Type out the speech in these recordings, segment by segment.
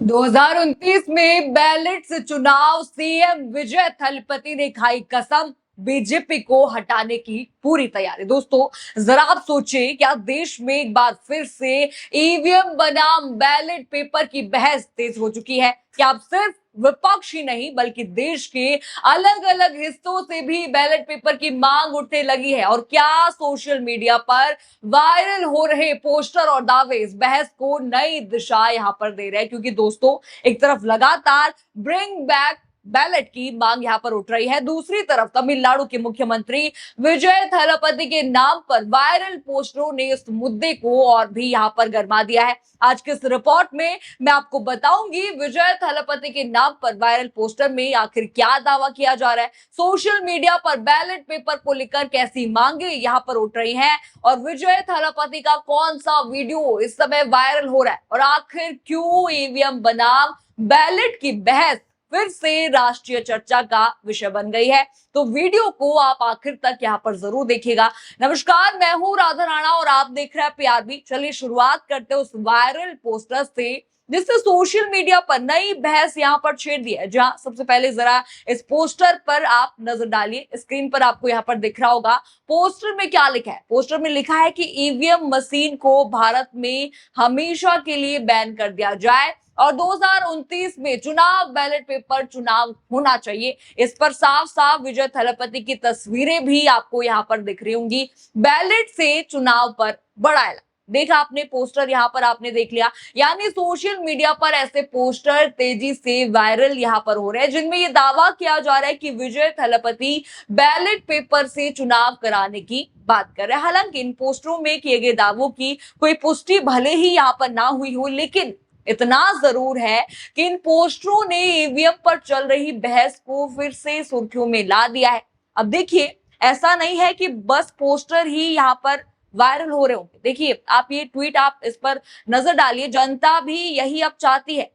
2029 में बैलेट से चुनाव, सीएम विजय थलपति ने खाई कसम, बीजेपी को हटाने की पूरी तैयारी। दोस्तों, जरा आप सोचिए, क्या देश में एक बार फिर से ईवीएम बनाम बैलेट पेपर की बहस तेज हो चुकी है? क्या अब सिर्फ विपक्ष ही नहीं बल्कि देश के अलग अलग हिस्सों से भी बैलेट पेपर की मांग उठने लगी है? और क्या सोशल मीडिया पर वायरल हो रहे पोस्टर और दावे इस बहस को नई दिशा यहां पर दे रहे हैं? क्योंकि दोस्तों, एक तरफ लगातार ब्रिंग बैक बैलेट की मांग यहां पर उठ रही है, दूसरी तरफ तमिलनाडु के मुख्यमंत्री विजय थलापति के नाम पर वायरल पोस्टरों ने इस मुद्दे को और भी यहां पर गर्मा दिया है। आज के इस रिपोर्ट में मैं आपको बताऊंगी विजय थलापति के नाम पर वायरल पोस्टर में आखिर क्या दावा किया जा रहा है, सोशल मीडिया पर बैलेट पेपर को लेकर कैसी मांगे यहां पर उठ रही हैं, और विजय थलापति का कौन सा वीडियो इस समय वायरल हो रहा है, और आखिर क्यों ईवीएम बनाम बैलेट की बहस फिर से राष्ट्रीय चर्चा का विषय बन गई है। तो वीडियो को आप आखिर तक यहां पर जरूर देखिएगा। नमस्कार, मैं हूं राधा राणा और आप देख रहे हैं पीआरबी। चलिए शुरुआत करते हैं उस वायरल पोस्टर से जिससे सोशल मीडिया पर नई बहस यहां पर छेड़ दी है। जहां सबसे पहले जरा इस पोस्टर पर आप नजर डालिए, स्क्रीन पर आपको यहां पर दिख रहा होगा। पोस्टर में क्या लिखा है? पोस्टर में लिखा है कि ईवीएम मशीन को भारत में हमेशा के लिए बैन कर दिया जाए और 2029 में चुनाव बैलेट पेपर चुनाव होना चाहिए। इस पर साफ साफ विजय थलापति की तस्वीरें भी आपको यहाँ पर दिख रही होंगी। बैलेट से चुनाव पर बड़ा ऐलान। देखा आपने पोस्टर, यहाँ पर आपने देख लिया। यानी सोशल मीडिया पर ऐसे पोस्टर तेजी से वायरल यहाँ पर हो रहे हैं जिनमें ये दावा किया जा रहा है कि विजय थलापति बैलेट पेपर से चुनाव कराने की बात कर रहे हैं। हालांकि इन पोस्टरों में किए गए दावों की कोई पुष्टि भले ही यहाँ पर ना हुई हो, लेकिन इतना जरूर है कि इन पोस्टरों ने ईवीएम पर चल रही बहस को फिर से सुर्खियों में ला दिया है। अब देखिए, ऐसा नहीं है कि बस पोस्टर ही यहाँ पर वायरल हो रहे होंगे। देखिए, आप ये ट्वीट आप इस पर नजर डालिए, जनता भी यही अब चाहती है।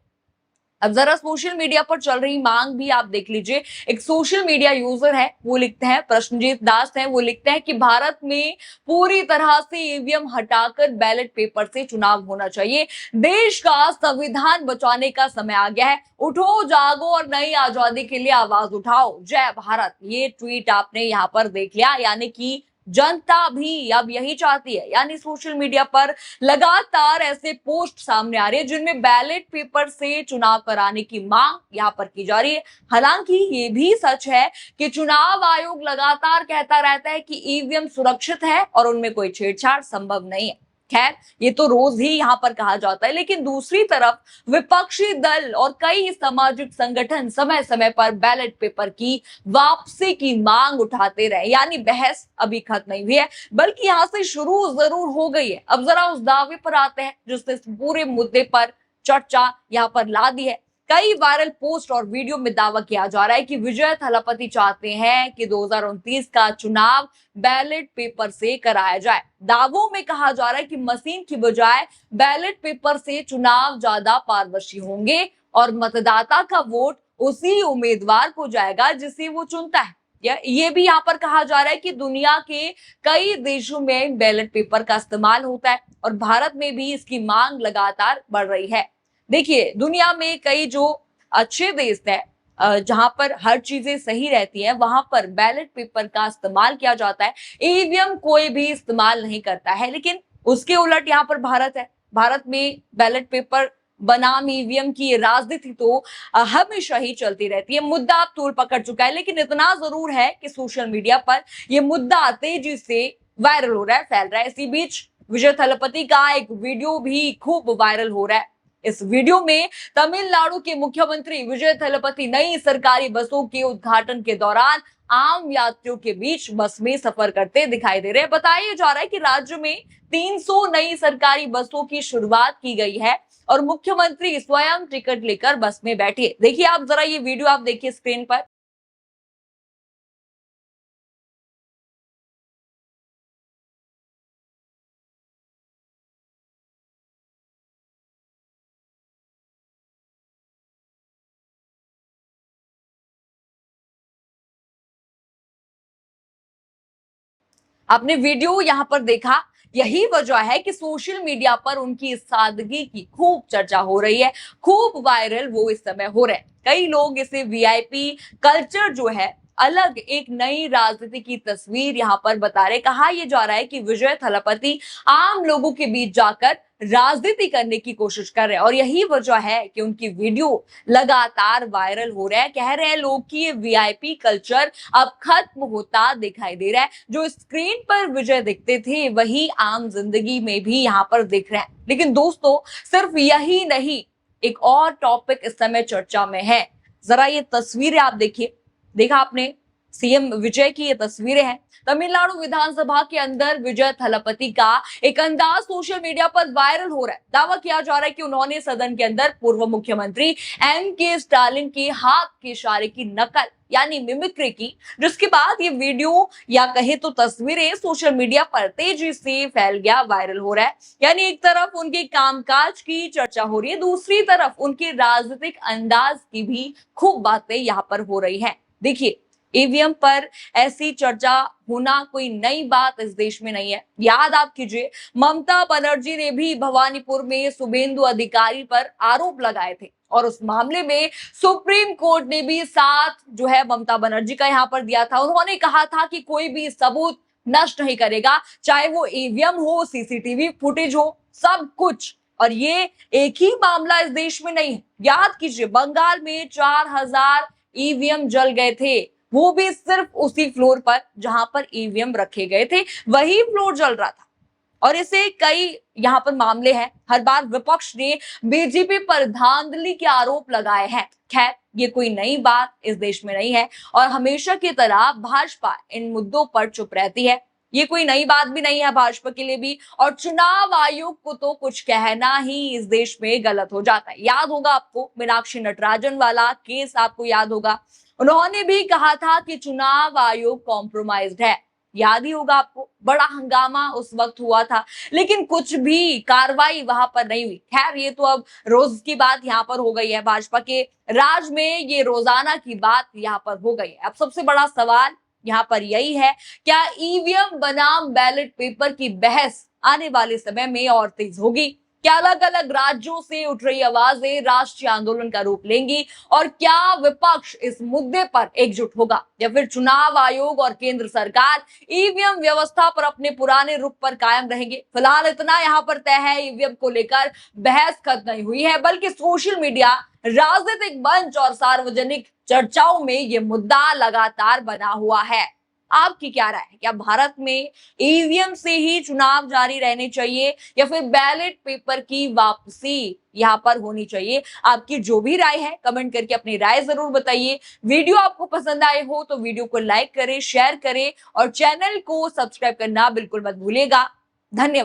अब जरा सोशल मीडिया पर चल रही मांग भी आप देख लीजिए। एक सोशल मीडिया यूजर है, वो लिखते हैं, प्रश्नजीत दास है, वो लिखते हैं कि भारत में पूरी तरह से ईवीएम हटाकर बैलेट पेपर से चुनाव होना चाहिए। देश का संविधान बचाने का समय आ गया है। उठो, जागो और नई आजादी के लिए आवाज उठाओ। जय भारत। ये ट्वीट आपने यहाँ पर देख लिया। यानी कि जनता भी अब यही चाहती है। यानी सोशल मीडिया पर लगातार ऐसे पोस्ट सामने आ रहे हैं जिनमें बैलेट पेपर से चुनाव कराने की मांग यहाँ पर की जा रही है। हालांकि ये भी सच है कि चुनाव आयोग लगातार कहता रहता है कि ईवीएम सुरक्षित है और उनमें कोई छेड़छाड़ संभव नहीं है। खैर, ये तो रोज ही यहाँ पर कहा जाता है, लेकिन दूसरी तरफ विपक्षी दल और कई सामाजिक संगठन समय समय पर बैलेट पेपर की वापसी की मांग उठाते रहे। यानी बहस अभी खत्म नहीं हुई है, बल्कि यहां से शुरू जरूर हो गई है। अब जरा उस दावे पर आते हैं जिसने इस पूरे मुद्दे पर चर्चा यहां पर ला दी है। कई वायरल पोस्ट और वीडियो में दावा किया जा रहा है कि विजय थलापति चाहते हैं कि 2029 का चुनाव बैलेट पेपर से कराया जाए। दावों में कहा जा रहा है कि मशीन की बजाय बैलेट पेपर से चुनाव ज्यादा पारदर्शी होंगे और मतदाता का वोट उसी उम्मीदवार को जाएगा जिसे वो चुनता है। ये भी यहाँ पर कहा जा रहा है कि दुनिया के कई देशों में बैलेट पेपर का इस्तेमाल होता है और भारत में भी इसकी मांग लगातार बढ़ रही है। देखिए, दुनिया में कई जो अच्छे देश है, जहां पर हर चीजें सही रहती हैं, वहां पर बैलेट पेपर का इस्तेमाल किया जाता है। ईवीएम कोई भी इस्तेमाल नहीं करता है, लेकिन उसके उलट यहाँ पर भारत है। भारत में बैलेट पेपर बनाम ईवीएम की ये राजनीति तो हमेशा ही चलती रहती है। मुद्दा अब तूल पकड़ चुका है, लेकिन इतना जरूर है कि सोशल मीडिया पर यह मुद्दा तेजी से वायरल हो रहा है, फैल रहा है। इसी बीच विजय थलापति का एक वीडियो भी खूब वायरल हो रहा है। इस वीडियो में तमिलनाडु के मुख्यमंत्री विजय थलापति नई सरकारी बसों के उद्घाटन के दौरान आम यात्रियों के बीच बस में सफर करते दिखाई दे रहे हैं। बताया जा रहा है कि राज्य में 300 नई सरकारी बसों की शुरुआत की गई है और मुख्यमंत्री स्वयं टिकट लेकर बस में बैठे। देखिए, आप जरा ये वीडियो आप देखिए स्क्रीन पर। आपने वीडियो यहां पर देखा। यही वजह है कि सोशल मीडिया पर उनकी इस सादगी की खूब चर्चा हो रही है, खूब वायरल वो इस समय हो रहे हैं। कई लोग इसे वीआईपी कल्चर जो है, अलग एक नई राजनीति की तस्वीर यहाँ पर बता रहे। कहा यह जा रहा है कि विजय थलपति आम लोगों के बीच जाकर राजनीति करने की कोशिश कर रहे हैं और यही वजह है कि उनकी वीडियो लगातार वायरल हो रहा है। कह रहे हैं लोग कि ये वीआईपी कल्चर अब खत्म होता दिखाई दे रहा है। जो स्क्रीन पर विजय दिखते थे वही आम जिंदगी में भी यहाँ पर दिख रहे हैं। लेकिन दोस्तों, सिर्फ यही नहीं, एक और टॉपिक इस समय चर्चा में है। जरा ये तस्वीरें आप देखिए। देखा आपने, सीएम विजय की ये तस्वीरें हैं। तमिलनाडु विधानसभा के अंदर विजय थलपति का एक अंदाज सोशल मीडिया पर वायरल हो रहा है। दावा किया जा रहा है कि उन्होंने सदन के अंदर पूर्व मुख्यमंत्री एम.के. स्टालिन के हाथ के इशारे की नकल यानी मिमिक्री की, जिसके बाद ये वीडियो या कहे तो तस्वीरें सोशल मीडिया पर तेजी से फैल गया, वायरल हो रहा है। यानी एक तरफ उनके कामकाज की चर्चा हो रही है, दूसरी तरफ उनके राजनीतिक अंदाज की भी खूब बातें यहाँ पर हो रही है। देखिए, ईवीएम पर ऐसी चर्चा होना कोई नई बात इस देश में नहीं है। याद आप कीजिए, ममता बनर्जी ने भी भवानीपुर में शुभेंदु अधिकारी पर आरोप लगाए थे और उस मामले में सुप्रीम कोर्ट ने भी साथ जो है ममता बनर्जी का यहाँ पर दिया था। उन्होंने कहा था कि कोई भी सबूत नष्ट नहीं करेगा, चाहे वो ईवीएम हो, सीसीटीवी फुटेज हो, सब कुछ। और ये एक ही मामला इस देश में नहीं है। याद कीजिए, बंगाल में 4000 ईवीएम जल गए थे, वो भी सिर्फ उसी फ्लोर पर जहां पर ईवीएम रखे गए थे, वही फ्लोर जल रहा था। और ऐसे कई यहाँ पर मामले हैं। हर बार विपक्ष ने बीजेपी पर धांधली के आरोप लगाए हैं। खैर, ये कोई नई बात इस देश में नहीं है और हमेशा की तरह भाजपा इन मुद्दों पर चुप रहती है। ये कोई नई बात भी नहीं है भाजपा के लिए भी। और चुनाव आयोग को तो कुछ कहना ही इस देश में गलत हो जाता है। याद होगा आपको, मीनाक्षी नटराजन वाला केस आपको याद होगा। उन्होंने भी कहा था कि चुनाव आयोग कॉम्प्रोमाइज्ड है। याद ही होगा आपको, बड़ा हंगामा उस वक्त हुआ था, लेकिन कुछ भी कार्रवाई वहां पर नहीं हुई। खैर, ये तो अब रोज की बात यहाँ पर हो गई है। भाजपा के राज में ये रोजाना की बात यहाँ पर हो गई है। अब सबसे बड़ा सवाल यहाँ पर यही है, क्या ईवीएम बनाम बैलेट पेपर की बहस आने वाले समय में और तेज होगी? क्या अलग अलग राज्यों से उठ रही आवाजें राष्ट्रीय आंदोलन का रूप लेंगी? और क्या विपक्ष इस मुद्दे पर एकजुट होगा, या फिर चुनाव आयोग और केंद्र सरकार ईवीएम व्यवस्था पर अपने पुराने रुख पर कायम रहेंगे? फिलहाल इतना यहाँ पर तय है, ईवीएम को लेकर बहस खत्म नहीं हुई है, बल्कि सोशल मीडिया, राजनीतिक मंच और सार्वजनिक चर्चाओं में ये मुद्दा लगातार बना हुआ है। आपकी क्या राय है? क्या भारत में ईवीएम से ही चुनाव जारी रहने चाहिए या फिर बैलेट पेपर की वापसी यहाँ पर होनी चाहिए? आपकी जो भी राय है, कमेंट करके अपनी राय जरूर बताइए। वीडियो आपको पसंद आए हो तो वीडियो को लाइक करें, शेयर करें और चैनल को सब्सक्राइब करना बिल्कुल मत भूलिएगा। धन्यवाद।